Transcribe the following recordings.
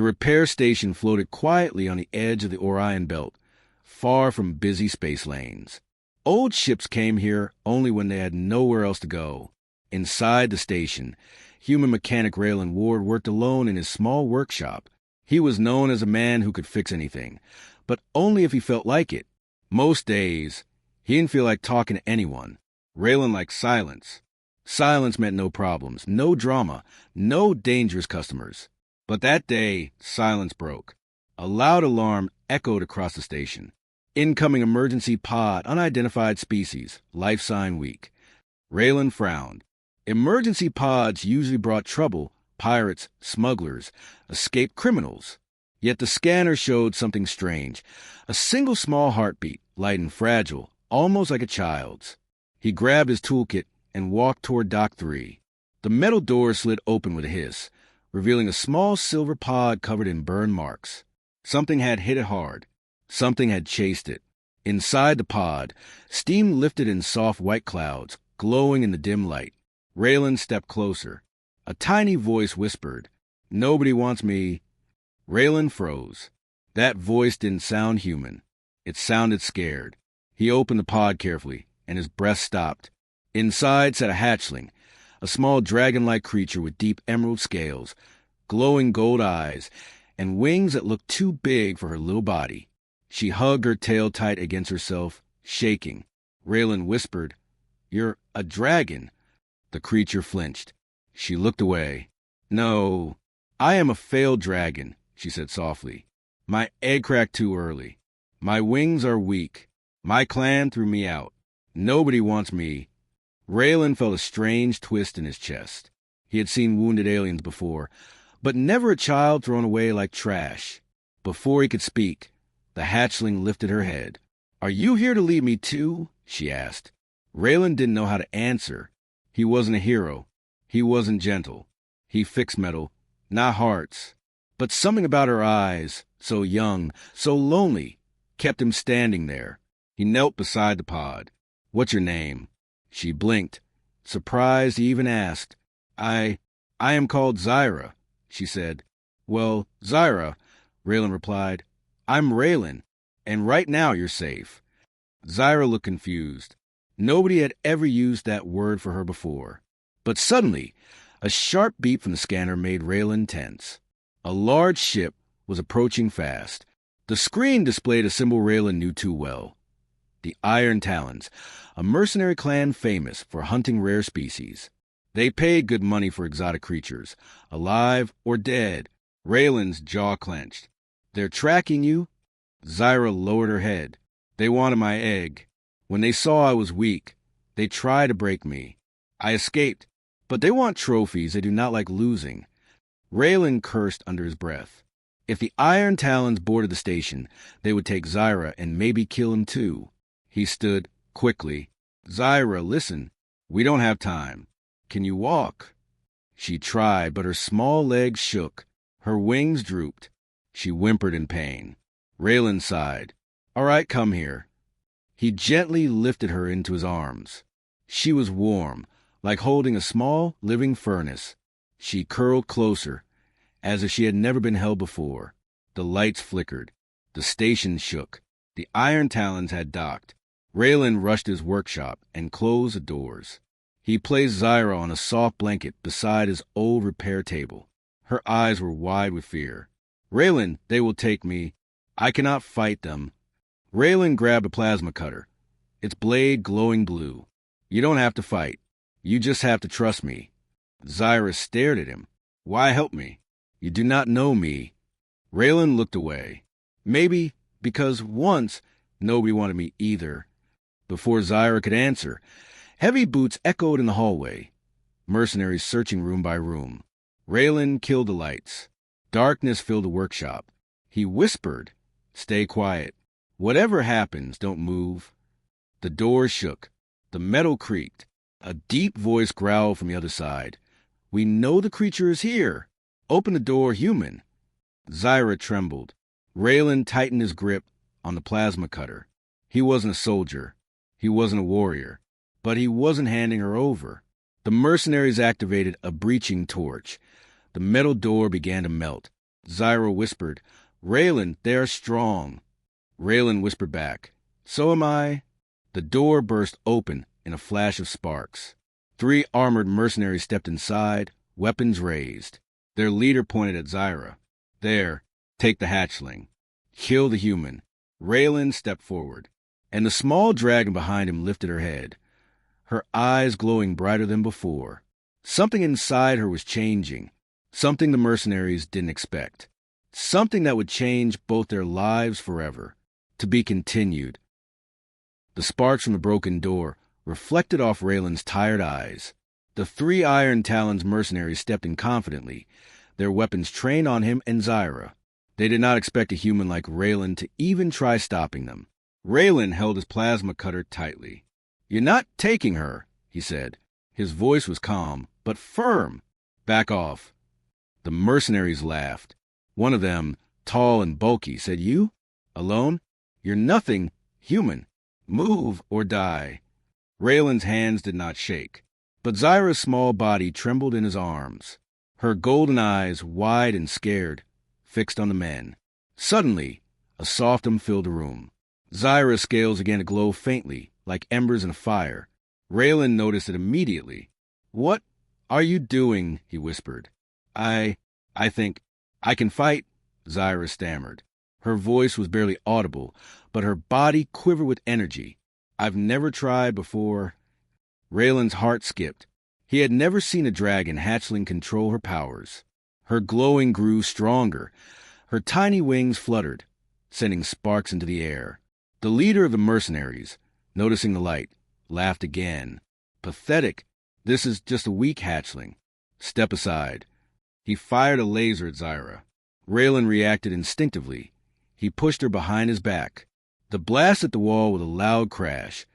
The repair station floated quietly on the edge of the Orion Belt, far from busy space lanes. Old ships came here only when they had nowhere else to go. Inside the station, human mechanic Raylan Ward worked alone in his small workshop. He was known as a man who could fix anything, but only if he felt like it. Most days, he didn't feel like talking to anyone. Raylan liked silence. Silence meant no problems, no drama, no dangerous customers. But that day, silence broke. A loud alarm echoed across the station. Incoming emergency pod, unidentified species, life sign weak. Raylan frowned. Emergency pods usually brought trouble, pirates, smugglers, escaped criminals. Yet the scanner showed something strange. A single small heartbeat, light and fragile, almost like a child's. He grabbed his toolkit and walked toward Dock 3. The metal door slid open with a hiss, revealing a small silver pod covered in burn marks. Something had hit it hard. Something had chased it. Inside the pod, steam lifted in soft white clouds, glowing in the dim light. Raylan stepped closer. A tiny voice whispered, "Nobody wants me." Raylan froze. That voice didn't sound human. It sounded scared. He opened the pod carefully, and his breath stopped. Inside sat a hatchling, a small dragon-like creature with deep emerald scales, glowing gold eyes, and wings that looked too big for her little body. She hugged her tail tight against herself, shaking. Raylan whispered, "You're a dragon." The creature flinched. She looked away. "No, I am a failed dragon," she said softly. "My egg cracked too early. My wings are weak. My clan threw me out. Nobody wants me." Raylan felt a strange twist in his chest. He had seen wounded aliens before, but never a child thrown away like trash. Before he could speak, the hatchling lifted her head. "Are you here to leave me too?" she asked. Raylan didn't know how to answer. He wasn't a hero. He wasn't gentle. He fixed metal, not hearts. But something about her eyes, so young, so lonely, kept him standing there. He knelt beside the pod. "What's your name?" She blinked. Surprised, he even asked. I am called Xyra," she said. "Well, Xyra," Raylan replied. "I'm Raylan, and right now you're safe." Xyra looked confused. Nobody had ever used that word for her before. But suddenly, a sharp beep from the scanner made Raylan tense. A large ship was approaching fast. The screen displayed a symbol Raylan knew too well. The Iron Talons, a mercenary clan famous for hunting rare species. They paid good money for exotic creatures, alive or dead. Raylan's jaw clenched. "They're tracking you?" Xyra lowered her head. "They wanted my egg. When they saw I was weak, they tried to break me. I escaped, but they want trophies. They do not like losing." Raylan cursed under his breath. If the Iron Talons boarded the station, they would take Xyra and maybe kill him too. He stood quickly. "Xyra, listen. We don't have time. Can you walk?" She tried, but her small legs shook. Her wings drooped. She whimpered in pain. Raylan sighed. "All right, come here." He gently lifted her into his arms. She was warm, like holding a small, living furnace. She curled closer, as if she had never been held before. The lights flickered. The station shook. The Iron Talons had docked. Raylan rushed his workshop and closed the doors. He placed Xyra on a soft blanket beside his old repair table. Her eyes were wide with fear. "Raylan, they will take me. I cannot fight them." Raylan grabbed a plasma cutter, its blade glowing blue. "You don't have to fight. You just have to trust me." Xyra stared at him. "Why help me? You do not know me." Raylan looked away. Maybe because once nobody wanted me either. Before Xyra could answer, heavy boots echoed in the hallway. Mercenaries searching room by room. Raylan killed the lights. Darkness filled the workshop. He whispered, "Stay quiet. Whatever happens, don't move." The door shook. The metal creaked. A deep voice growled from the other side. "We know the creature is here. Open the door, human." Xyra trembled. Raylan tightened his grip on the plasma cutter. He wasn't a soldier. He wasn't a warrior. But he wasn't handing her over. The mercenaries activated a breaching torch. The metal door began to melt. Xyra whispered, "Raylan, they are strong." Raylan whispered back, "So am I." The door burst open in a flash of sparks. 3 armored mercenaries stepped inside, weapons raised. Their leader pointed at Xyra. "There, take the hatchling. Kill the human." Raylan stepped forward, and the small dragon behind him lifted her head, her eyes glowing brighter than before. Something inside her was changing, something the mercenaries didn't expect, something that would change both their lives forever. To be continued. The sparks from the broken door reflected off Raylan's tired eyes. The 3 Iron Talons mercenaries stepped in confidently, their weapons trained on him and Xyra. They did not expect a human like Raylan to even try stopping them. Raylan held his plasma cutter tightly. "You're not taking her," he said. His voice was calm, but firm. "Back off." The mercenaries laughed. One of them, tall and bulky, said, "You? Alone? You're nothing human. Move or die." Raylan's hands did not shake, but Xyra's small body trembled in his arms, her golden eyes, wide and scared, fixed on the men. Suddenly, a soft hum filled the room. Xyra's scales began to glow faintly, like embers in a fire. Raylan noticed it immediately. "What are you doing?" he whispered. I think I can fight," Xyra stammered. Her voice was barely audible, but her body quivered with energy. "I've never tried before." Raylan's heart skipped. He had never seen a dragon hatchling control her powers. Her glowing grew stronger. Her tiny wings fluttered, sending sparks into the air. The leader of the mercenaries, noticing the light, laughed again. "Pathetic. This is just a weak hatchling. Step aside." He fired a laser at Xyra. Raylan reacted instinctively. He pushed her behind his back. The blast hit the wall with a loud crash,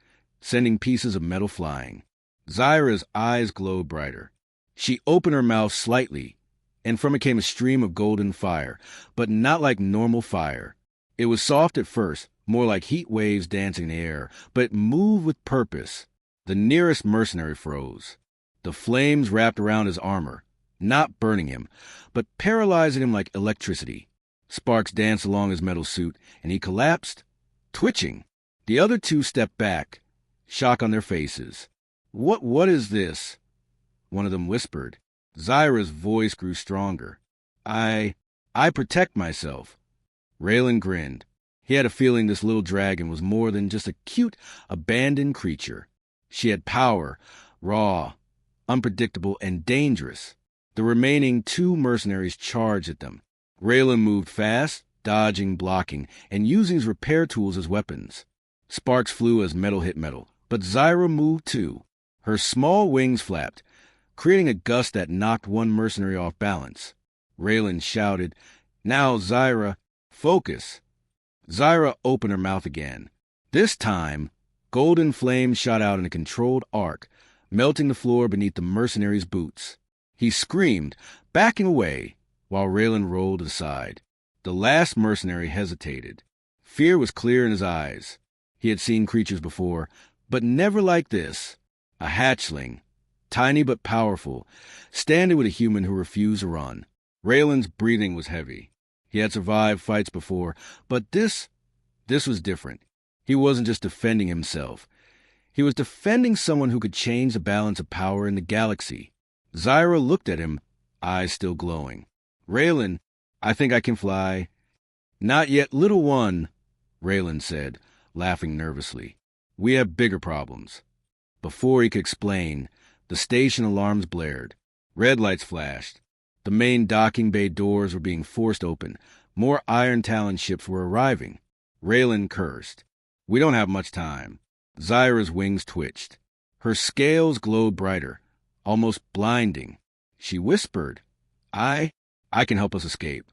sending pieces of metal flying. Xyra's eyes glowed brighter. She opened her mouth slightly, and from it came a stream of golden fire, but not like normal fire. It was soft at first, more like heat waves dancing in the air, but it moved with purpose. The nearest mercenary froze. The flames wrapped around his armor, not burning him, but paralyzing him like electricity. Sparks danced along his metal suit, and he collapsed, twitching. The other 2 stepped back, shock on their faces. What is this?" one of them whispered. Xyra's voice grew stronger. I protect myself." Raylan grinned. He had a feeling this little dragon was more than just a cute, abandoned creature. She had power, raw, unpredictable, and dangerous. The remaining 2 mercenaries charged at them. Raylan moved fast, dodging, blocking, and using his repair tools as weapons. Sparks flew as metal hit metal, but Xyra moved too. Her small wings flapped, creating a gust that knocked one mercenary off balance. Raylan shouted, "Now, Xyra, focus." Xyra opened her mouth again. This time, golden flames shot out in a controlled arc, melting the floor beneath the mercenary's boots. He screamed, backing away, while Raylan rolled aside. The last mercenary hesitated. Fear was clear in his eyes. He had seen creatures before, but never like this. A hatchling, tiny but powerful, standing with a human who refused to run. Raylan's breathing was heavy. He had survived fights before, but this was different. He wasn't just defending himself. He was defending someone who could change the balance of power in the galaxy. Xyra looked at him, eyes still glowing. "Raylan, I think I can fly." "Not yet, little one," Raylan said, laughing nervously. "We have bigger problems." Before he could explain, the station alarms blared. Red lights flashed. The main docking bay doors were being forced open. More Iron Talon ships were arriving. Raylan cursed. "We don't have much time." Xyra's wings twitched. Her scales glowed brighter, almost blinding. She whispered, I can help us escape."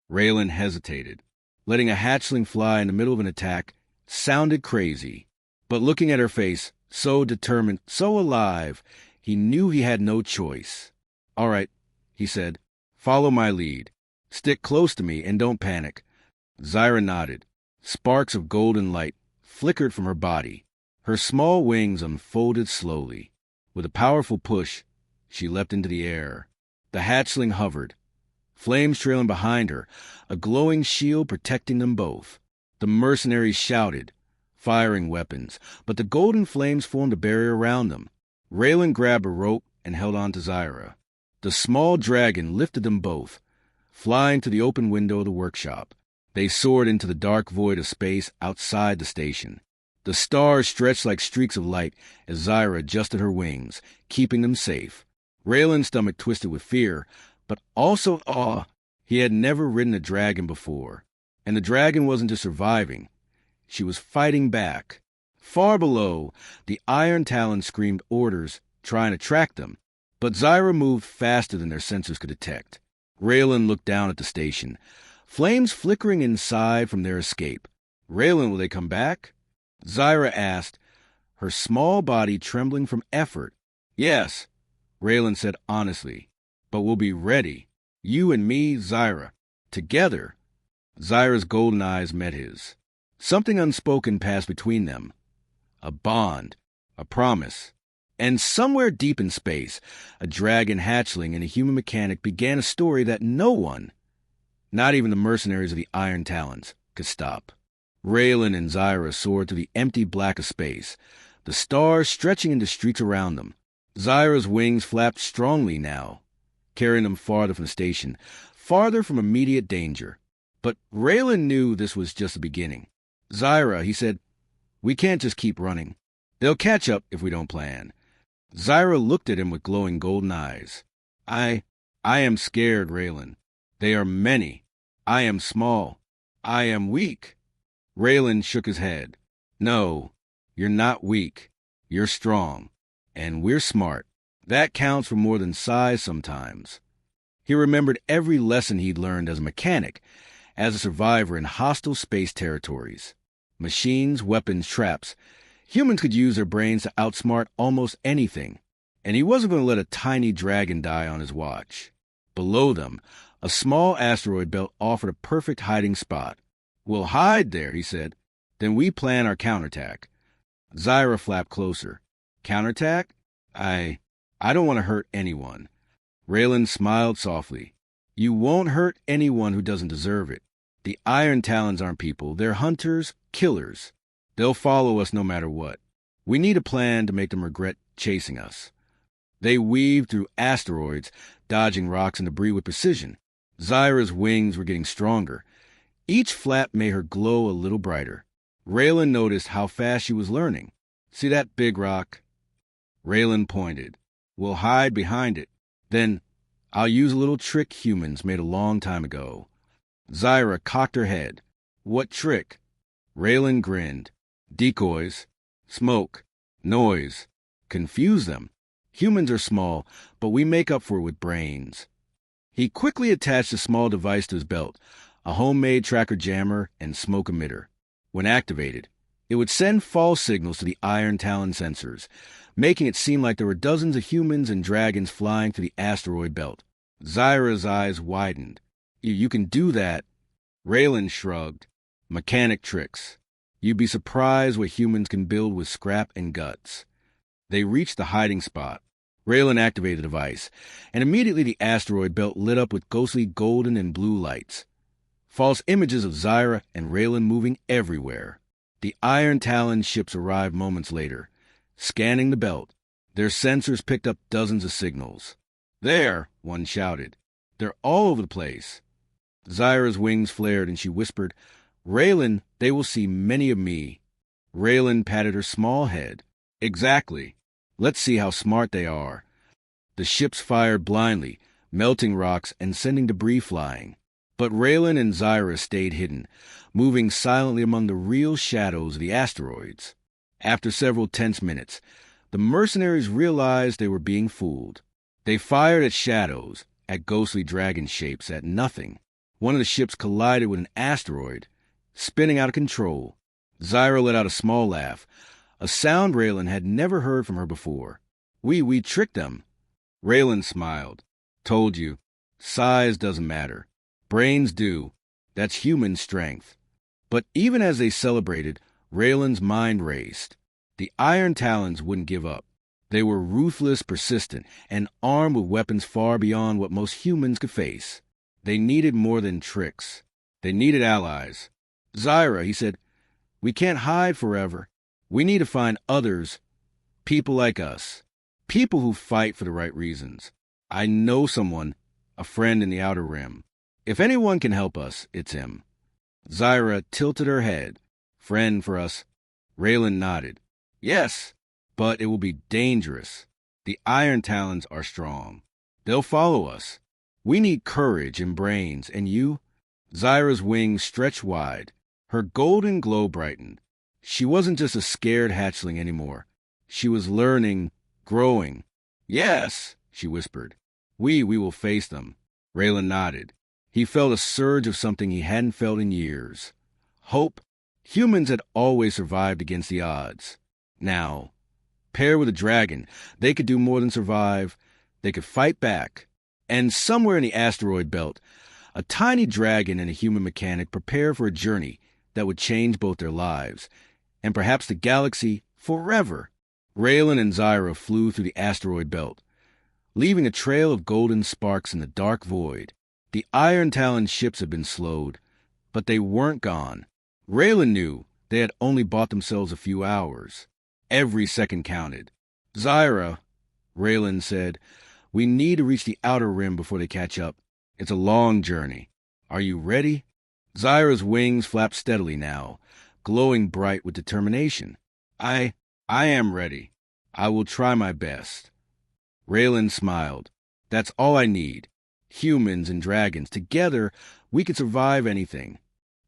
Raylan hesitated. Letting a hatchling fly in the middle of an attack sounded crazy. But looking at her face, so determined, so alive, he knew he had no choice. "All right," he said. "Follow my lead. Stick close to me and don't panic." Xyra nodded. Sparks of golden light flickered from her body. Her small wings unfolded slowly. With a powerful push, she leapt into the air. The hatchling hovered, flames trailing behind her, a glowing shield protecting them both. The mercenaries shouted, firing weapons, but the golden flames formed a barrier around them. Raylan grabbed a rope and held on to Xyra. The small dragon lifted them both, flying to the open window of the workshop. They soared into the dark void of space outside the station. The stars stretched like streaks of light as Xyra adjusted her wings, keeping them safe. Raylan's stomach twisted with fear, but also awe. He had never ridden a dragon before, and the dragon wasn't just surviving. She was fighting back. Far below, the iron talons screamed orders, trying to track them, but Xyra moved faster than their sensors could detect. Raylan looked down at the station, flames flickering inside from their escape. Raylan, will they come back? Xyra asked, her small body trembling from effort. Yes, Raylan said honestly, but we'll be ready. You and me, Xyra, together. Xyra's golden eyes met his. Something unspoken passed between them. A bond, a promise. And somewhere deep in space, a dragon hatchling and a human mechanic began a story that no one, not even the mercenaries of the Iron Talons, could stop. Raylan and Xyra soared through the empty black of space, the stars stretching into streaks around them. Xyra's wings flapped strongly now, carrying them farther from the station, farther from immediate danger. But Raylan knew this was just the beginning. Xyra, he said, we can't just keep running. They'll catch up if we don't plan. Xyra looked at him with glowing golden eyes. I am scared, Raylan. They are many. I am small. I am weak. Raylan shook his head. No, you're not weak. You're strong. And we're smart. That counts for more than size sometimes. He remembered every lesson he'd learned as a mechanic, as a survivor in hostile space territories. Machines, weapons, traps. Humans could use their brains to outsmart almost anything, and he wasn't going to let a tiny dragon die on his watch. Below them, a small asteroid belt offered a perfect hiding spot. We'll hide there, he said. Then we plan our counterattack. Xyra flapped closer. Counterattack? I don't want to hurt anyone. Raylan smiled softly. You won't hurt anyone who doesn't deserve it. The Iron Talons aren't people. They're hunters, killers. They'll follow us no matter what. We need a plan to make them regret chasing us. They weaved through asteroids, dodging rocks and debris with precision. Xyra's wings were getting stronger. Each flap made her glow a little brighter. Raylan noticed how fast she was learning. See that big rock? Raylan pointed. We'll hide behind it. Then I'll use a little trick humans made a long time ago. Xyra cocked her head. What trick? Raylan grinned. Decoys. Smoke. Noise. Confuse them. Humans are small, but we make up for it with brains. He quickly attached a small device to his belt, a homemade tracker jammer and smoke emitter. When activated, it would send false signals to the Iron Talon sensors, making it seem like there were dozens of humans and dragons flying through the asteroid belt. Xyra's eyes widened. You can do that. Raylan shrugged. Mechanic tricks. You'd be surprised what humans can build with scrap and guts. They reached the hiding spot. Raylan activated the device, and immediately the asteroid belt lit up with ghostly golden and blue lights. False images of Xyra and Raylan moving everywhere. The Iron Talon ships arrived moments later, scanning the belt. Their sensors picked up dozens of signals. There, one shouted. They're all over the place. Xyra's wings flared and she whispered, Raylan, they will see many of me. Raylan patted her small head. Exactly. Let's see how smart they are. The ships fired blindly, melting rocks and sending debris flying. But Raylan and Xyra stayed hidden, moving silently among the real shadows of the asteroids. After several tense minutes, the mercenaries realized they were being fooled. They fired at shadows, at ghostly dragon shapes, at nothing. One of the ships collided with an asteroid, spinning out of control. Xyra let out a small laugh, a sound Raylan had never heard from her before. We tricked them. Raylan smiled. Told you. Size doesn't matter. Brains do. That's human strength. But even as they celebrated, Raylan's mind raced. The Iron Talons wouldn't give up. They were ruthless, persistent, and armed with weapons far beyond what most humans could face. They needed more than tricks. They needed allies. Xyra, he said, we can't hide forever. We need to find others, people like us, people who fight for the right reasons. I know someone, a friend in the Outer Rim. If anyone can help us, it's him. Xyra tilted her head. Friend for us. Raylan nodded. Yes, but it will be dangerous. The Iron Talons are strong. They'll follow us. We need courage and brains, and you? Xyra's wings stretched wide. Her golden glow brightened. She wasn't just a scared hatchling anymore. She was learning, growing. Yes, she whispered. We will face them. Raylan nodded. He felt a surge of something he hadn't felt in years. Hope. Humans had always survived against the odds. Now, paired with a dragon, they could do more than survive. They could fight back. And somewhere in the asteroid belt, a tiny dragon and a human mechanic prepare for a journey that would change both their lives, and perhaps the galaxy forever. Raylan and Xyra flew through the asteroid belt, leaving a trail of golden sparks in the dark void. The Iron Talon ships had been slowed, but they weren't gone. Raylan knew they had only bought themselves a few hours. Every second counted. Xyra, Raylan said, we need to reach the Outer Rim before they catch up. It's a long journey. Are you ready? Xyra's wings flapped steadily now, glowing bright with determination. I am ready. I will try my best. Raylan smiled. That's all I need. Humans and dragons. Together, we could survive anything.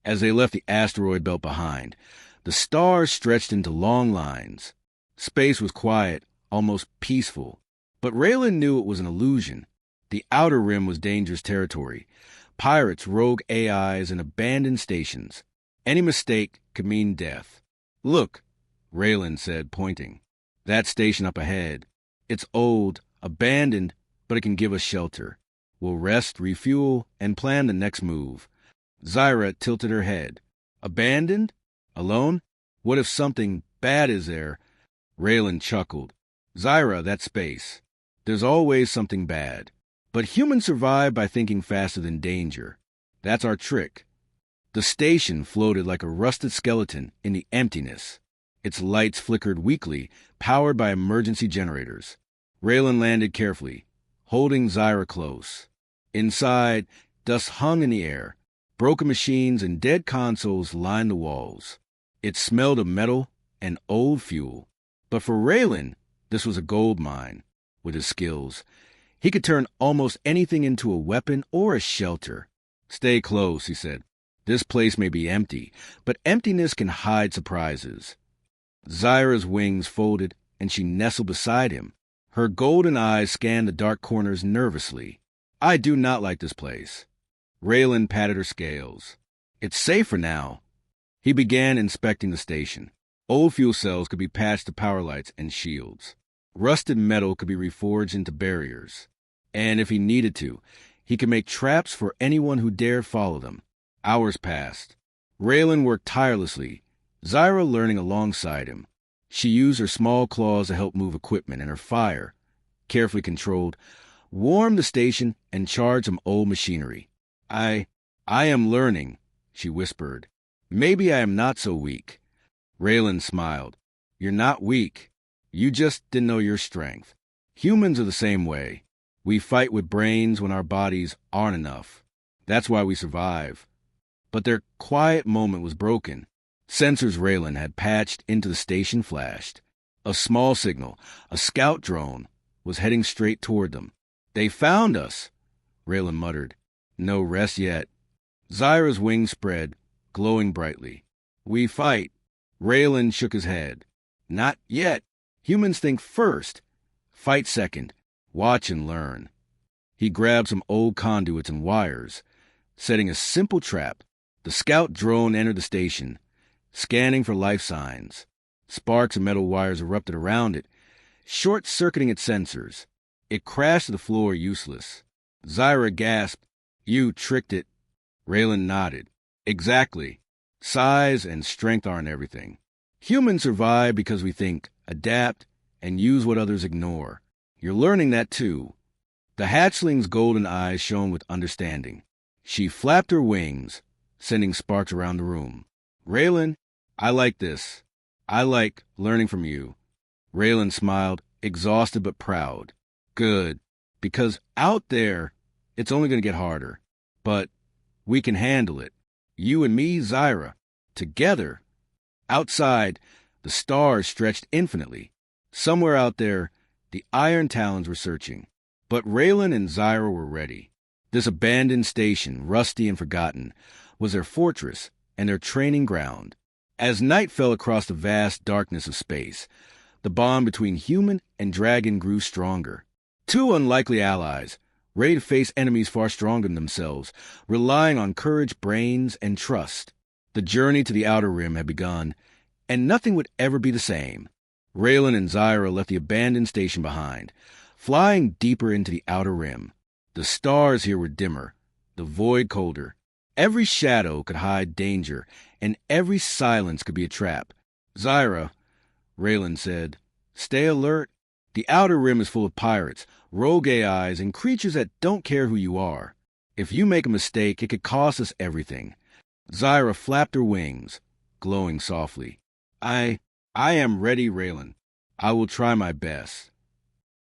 As they left the asteroid belt behind, the stars stretched into long lines. Space was quiet, almost peaceful. But Raylan knew it was an illusion. The Outer Rim was dangerous territory. Pirates, rogue AIs, and abandoned stations. Any mistake could mean death. Look, Raylan said, pointing. That station up ahead. It's old, abandoned, but it can give us shelter. We'll rest, refuel, and plan the next move. Xyra tilted her head. Abandoned? Alone? What if something bad is there? Raylan chuckled. Xyra, that's space. There's always something bad. But humans survive by thinking faster than danger. That's our trick. The station floated like a rusted skeleton in the emptiness. Its lights flickered weakly, powered by emergency generators. Raylan landed carefully, holding Xyra close. Inside, dust hung in the air. Broken machines and dead consoles lined the walls. It smelled of metal and old fuel. But for Raylan, this was a gold mine. With his skills, he could turn almost anything into a weapon or a shelter. Stay close, he said. This place may be empty, but emptiness can hide surprises. Xyra's wings folded, and she nestled beside him. Her golden eyes scanned the dark corners nervously. I do not like this place. Raylan patted her scales. It's safer now. He began inspecting the station. Old fuel cells could be patched to power lights and shields. Rusted metal could be reforged into barriers. And if he needed to, he could make traps for anyone who dared follow them. Hours passed. Raylan worked tirelessly, Xyra learning alongside him. She used her small claws to help move equipment, and her fire, carefully controlled, warmed the station and charged some old machinery. I am learning, she whispered. Maybe I am not so weak. Raylan smiled. You're not weak. You just didn't know your strength. Humans are the same way. We fight with brains when our bodies aren't enough. That's why we survive. But their quiet moment was broken. Sensors Raylan had patched into the station flashed. A small signal, a scout drone, was heading straight toward them. They found us, Raylan muttered. No rest yet. Xyra's wings spread, glowing brightly. We fight. Raylan shook his head. Not yet. Humans think first. Fight second. Watch and learn. He grabbed some old conduits and wires, setting a simple trap. The scout drone entered the station, scanning for life signs. Sparks of metal wires erupted around it, short-circuiting its sensors. It crashed to the floor useless. Xyra gasped. You tricked it. Raylan nodded. Exactly. Size and strength aren't everything. Humans survive because we think, adapt, and use what others ignore. You're learning that too. The hatchling's golden eyes shone with understanding. She flapped her wings, sending sparks around the room. Raylan, I like this. I like learning from you. Raylan smiled, exhausted but proud. Good, because out there, it's only going to get harder. But we can handle it. You and me, Xyra, together. Outside, the stars stretched infinitely. Somewhere out there, the Iron Talons were searching. But Raylan and Xyra were ready. This abandoned station, rusty and forgotten, was their fortress and their training ground. As night fell across the vast darkness of space, the bond between human and dragon grew stronger. Two unlikely allies, ready to face enemies far stronger than themselves, relying on courage, brains, and trust. The journey to the Outer Rim had begun, and nothing would ever be the same. Raylan and Xyra left the abandoned station behind, flying deeper into the Outer Rim. The stars here were dimmer, the void colder. Every shadow could hide danger, and every silence could be a trap. Xyra, Raylan said, stay alert. The Outer Rim is full of pirates, rogue AIs, and creatures that don't care who you are. If you make a mistake, it could cost us everything. Xyra flapped her wings, glowing softly. I am ready, Raylan. I will try my best.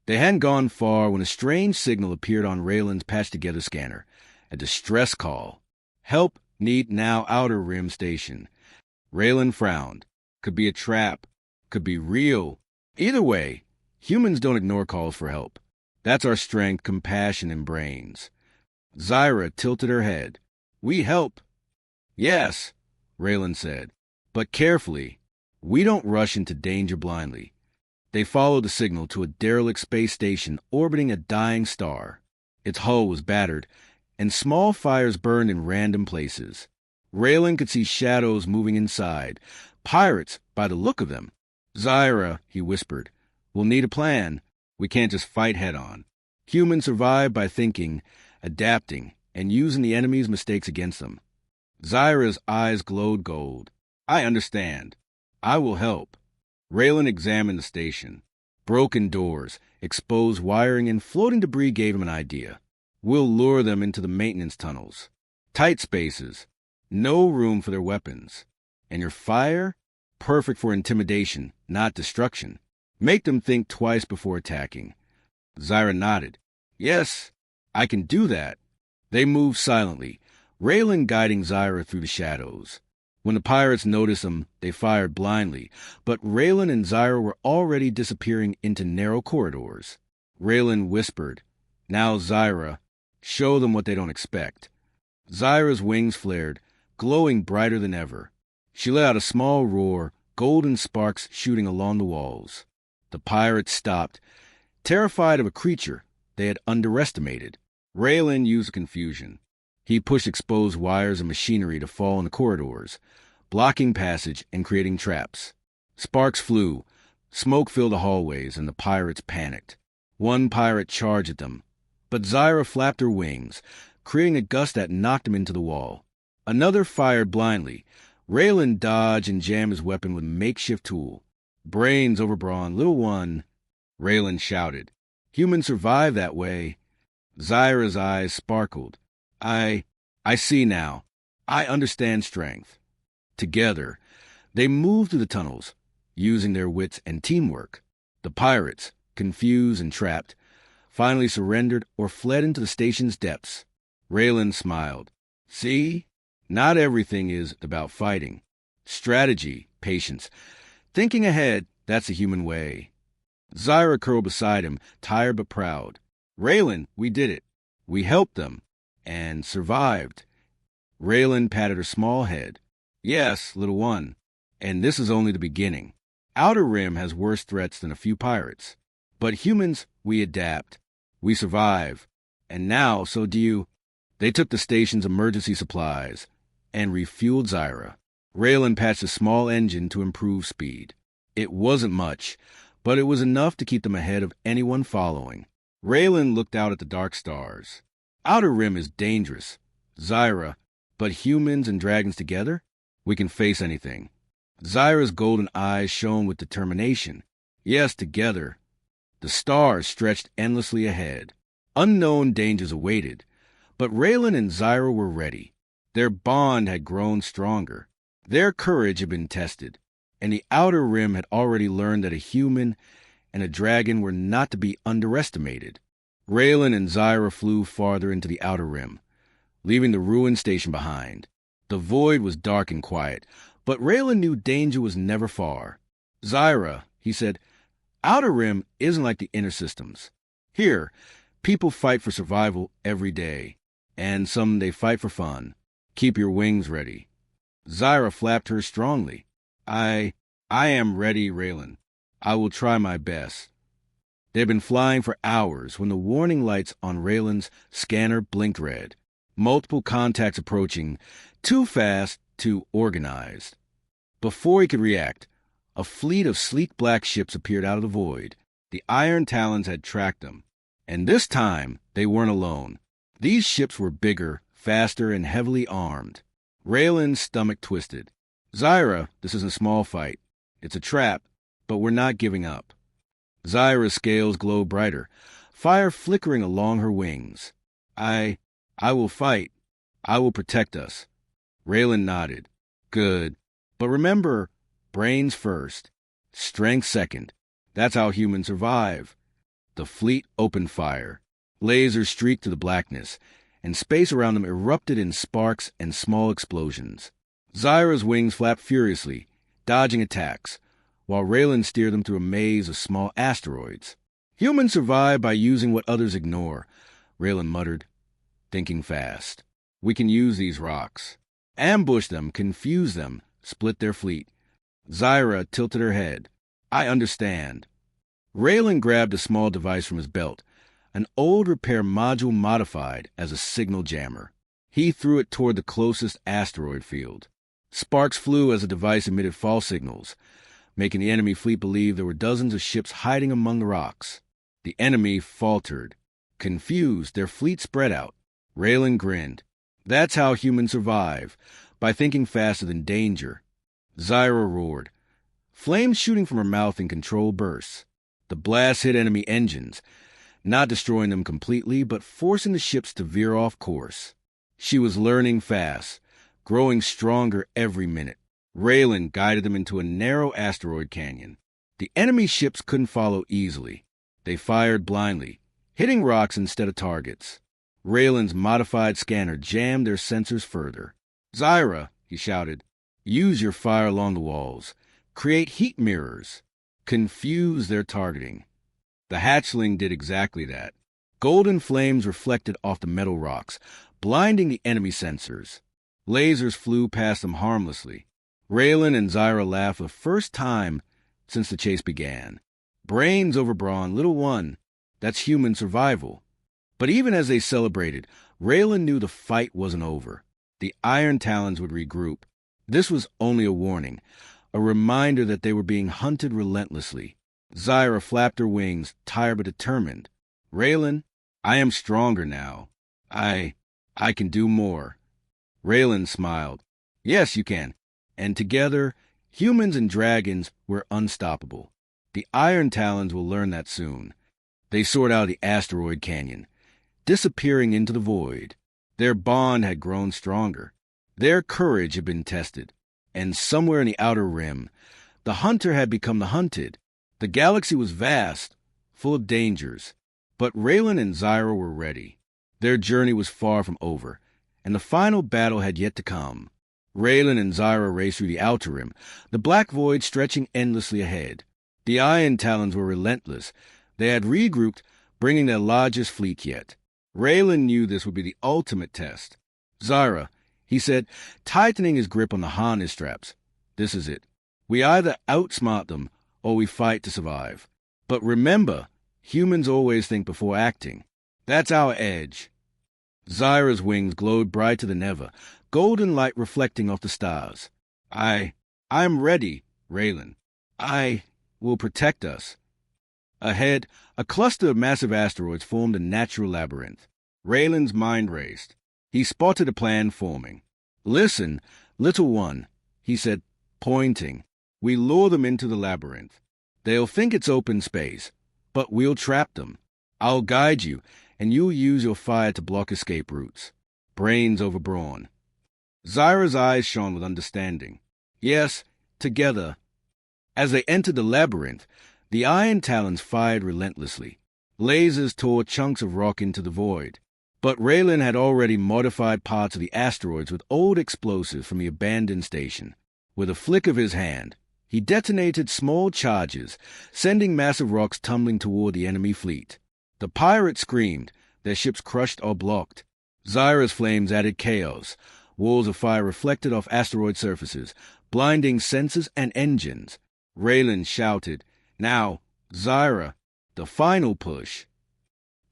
They hadn't gone far when a strange signal appeared on Raylan's patched-together scanner. A distress call. Help, need now Outer Rim Station. Raylan frowned. Could be a trap. Could be real. Either way, humans don't ignore calls for help. That's our strength, compassion, and brains. Xyra tilted her head. We help. Yes, Raylan said. But carefully. We don't rush into danger blindly. They followed the signal to a derelict space station orbiting a dying star. Its hull was battered, and small fires burned in random places. Raylan could see shadows moving inside. Pirates, by the look of them. Xyra, he whispered, we'll need a plan. We can't just fight head-on. Humans survive by thinking, adapting, and using the enemy's mistakes against them. Xyra's eyes glowed gold. I understand. I will help. Raylan examined the station. Broken doors, exposed wiring, and floating debris gave him an idea. We'll lure them into the maintenance tunnels. Tight spaces. No room for their weapons. And your fire? Perfect for intimidation, not destruction. Make them think twice before attacking. Xyra nodded. Yes, I can do that. They moved silently, Raylan guiding Xyra through the shadows. When the pirates noticed them, they fired blindly, but Raylan and Xyra were already disappearing into narrow corridors. Raylan whispered, now Xyra, show them what they don't expect. Xyra's wings flared, glowing brighter than ever. She let out a small roar, golden sparks shooting along the walls. The pirates stopped, terrified of a creature they had underestimated. Raylan used confusion. He pushed exposed wires and machinery to fall in the corridors, blocking passage and creating traps. Sparks flew, smoke filled the hallways, and the pirates panicked. One pirate charged at them, but Xyra flapped her wings, creating a gust that knocked him into the wall. Another fired blindly. Raylan dodged and jammed his weapon with a makeshift tool. Brains over brawn, little one, Raylan shouted. Humans survive that way. Xyra's eyes sparkled. I see now. I understand strength. Together, they moved through the tunnels, using their wits and teamwork. The pirates, confused and trapped, finally surrendered or fled into the station's depths. Raylan smiled. See? Not everything is about fighting. Strategy, patience. Thinking ahead, that's a human way. Xyra curled beside him, tired but proud. Raylan, we did it. We helped them. And survived. Raylan patted her small head. Yes, little one. And this is only the beginning. Outer Rim has worse threats than a few pirates. But humans, we adapt. We survive. And now, so do you. They took the station's emergency supplies and refueled Xyra. Raylan patched a small engine to improve speed. It wasn't much, but it was enough to keep them ahead of anyone following. Raylan looked out at the dark stars. Outer Rim is dangerous, Xyra, but humans and dragons together, we can face anything. Xyra's golden eyes shone with determination. Yes, together. The stars stretched endlessly ahead. Unknown dangers awaited, But Raylan and Xyra were ready. Their bond had grown stronger. Their courage had been tested, and the Outer Rim had already learned that a human and a dragon were not to be underestimated. Raylan and Xyra flew farther into the Outer Rim, leaving the ruined station behind. The void was dark and quiet, but Raylan knew danger was never far. Xyra, he said, Outer Rim isn't like the inner systems. Here, people fight for survival every day, and some they fight for fun. Keep your wings ready. Xyra flapped hers strongly. I am ready, Raylan. I will try my best. They had been flying for hours when the warning lights on Raylan's scanner blinked red. Multiple contacts approaching, too fast, too organized. Before he could react, a fleet of sleek black ships appeared out of the void. The Iron Talons had tracked them, and this time they weren't alone. These ships were bigger, faster, and heavily armed. Raylan's stomach twisted. Xyra, this isn't a small fight. It's a trap, but we're not giving up. Xyra's scales glowed brighter, fire flickering along her wings. I will fight. I will protect us. Raylan nodded. Good. But remember, brains first, strength second. That's how humans survive. The fleet opened fire. Lasers streaked through the blackness, and space around them erupted in sparks and small explosions. Xyra's wings flapped furiously, dodging attacks, while Raylan steered them through a maze of small asteroids. Humans survive by using what others ignore, Raylan muttered, thinking fast. We can use these rocks. Ambush them, confuse them, split their fleet. Xyra tilted her head. I understand. Raylan grabbed a small device from his belt, an old repair module modified as a signal jammer. He threw it toward the closest asteroid field. Sparks flew as the device emitted false signals, making the enemy fleet believe there were dozens of ships hiding among the rocks. The enemy faltered. Confused, their fleet spread out. Raylan grinned. That's how humans survive, by thinking faster than danger. Xyra roared, flames shooting from her mouth in controlled bursts. The blast hit enemy engines, not destroying them completely, but forcing the ships to veer off course. She was learning fast, growing stronger every minute. Raylan guided them into a narrow asteroid canyon. The enemy ships couldn't follow easily. They fired blindly, hitting rocks instead of targets. Raylan's modified scanner jammed their sensors further. Xyra, he shouted, use your fire along the walls. Create heat mirrors. Confuse their targeting. The hatchling did exactly that. Golden flames reflected off the metal rocks, blinding the enemy sensors. Lasers flew past them harmlessly. Raylan and Xyra laughed for the first time since the chase began. Brains over brawn, little one. That's human survival. But even as they celebrated, Raylan knew the fight wasn't over. The Iron Talons would regroup. This was only a warning, a reminder that they were being hunted relentlessly. Xyra flapped her wings, tired but determined. Raylan, I am stronger now. I can do more. Raylan smiled. Yes, you can. And together, humans and dragons were unstoppable. The Iron Talons will learn that soon. They soared out of the asteroid canyon, disappearing into the void. Their bond had grown stronger. Their courage had been tested. And somewhere in the Outer Rim, the hunter had become the hunted. The galaxy was vast, full of dangers. But Raylan and Xyra were ready. Their journey was far from over, and the final battle had yet to come. Raylan and Xyra raced through the Outer Rim, the black void stretching endlessly ahead. The Iron Talons were relentless. They had regrouped, bringing their largest fleet yet. Raylan knew this would be the ultimate test. Xyra, he said, tightening his grip on the harness straps. This is it. We either outsmart them, or we fight to survive. But remember, humans always think before acting. That's our edge. Xyra's wings glowed brighter than ever, golden light reflecting off the stars. I'm ready, Raylan. I will protect us. Ahead, a cluster of massive asteroids formed a natural labyrinth. Raylan's mind raced. He spotted a plan forming. Listen, little one, he said, pointing. We lure them into the labyrinth. They'll think it's open space, but we'll trap them. I'll guide you, and you'll use your fire to block escape routes. Brains over brawn. Xyra's eyes shone with understanding. Yes, together. As they entered the labyrinth, the iron talons fired relentlessly. Lasers tore chunks of rock into the void. But Raylan had already modified parts of the asteroids with old explosives from the abandoned station. With a flick of his hand, he detonated small charges, sending massive rocks tumbling toward the enemy fleet. The pirates screamed, their ships crushed or blocked. Xyra's flames added chaos. Walls of fire reflected off asteroid surfaces, blinding sensors and engines. Raylan shouted, "Now, Xyra, the final push."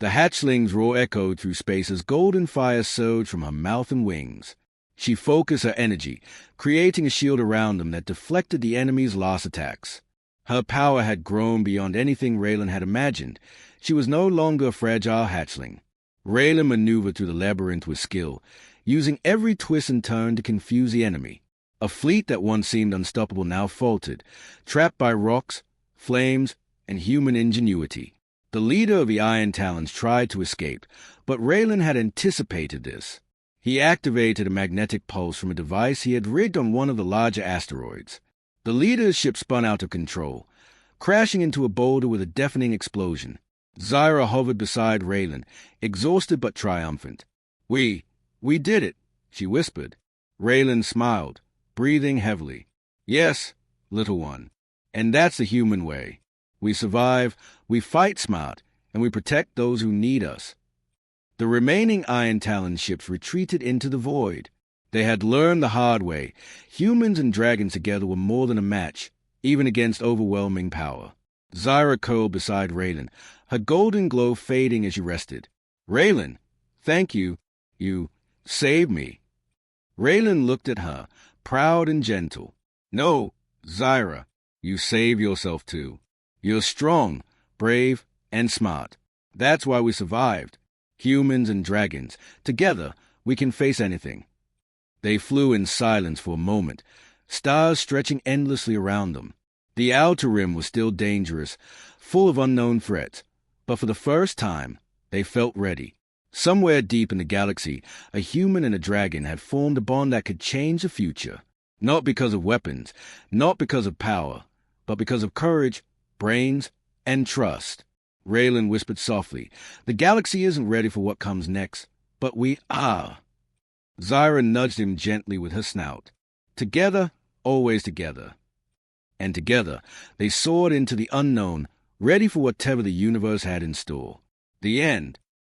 The hatchling's roar echoed through space as golden fire surged from her mouth and wings. She focused her energy, creating a shield around them that deflected the enemy's last attacks. Her power had grown beyond anything Raylan had imagined. She was no longer a fragile hatchling. Raylan maneuvered through the labyrinth with skill, using every twist and turn to confuse the enemy. A fleet that once seemed unstoppable now faltered, trapped by rocks, flames, and human ingenuity. The leader of the Iron Talons tried to escape, but Raylan had anticipated this. He activated a magnetic pulse from a device he had rigged on one of the larger asteroids. The leader's ship spun out of control, crashing into a boulder with a deafening explosion. Xyra hovered beside Raylan, exhausted but triumphant. We did it," she whispered. Raylan smiled, breathing heavily. "Yes, little one. And that's the human way. We survive, we fight smart, and we protect those who need us." The remaining Iron Talon ships retreated into the void. They had learned the hard way. Humans and dragons together were more than a match, even against overwhelming power. Xyra curled beside Raylan, her golden glow fading as she rested. "Raylan, thank you. You saved me." Raylan looked at her, proud and gentle. "No, Xyra, you saved yourself too. You're strong, brave, and smart. That's why we survived. Humans and dragons. Together, we can face anything." They flew in silence for a moment, stars stretching endlessly around them. The outer rim was still dangerous, full of unknown threats, but for the first time, they felt ready. Somewhere deep in the galaxy, a human and a dragon had formed a bond that could change the future. Not because of weapons, not because of power, but because of courage, brains, and trust. Raylan whispered softly, "The galaxy isn't ready for what comes next, but we are." Xyra nudged him gently with her snout. Together, always together. And together, they soared into the unknown, ready for whatever the universe had in store. The end.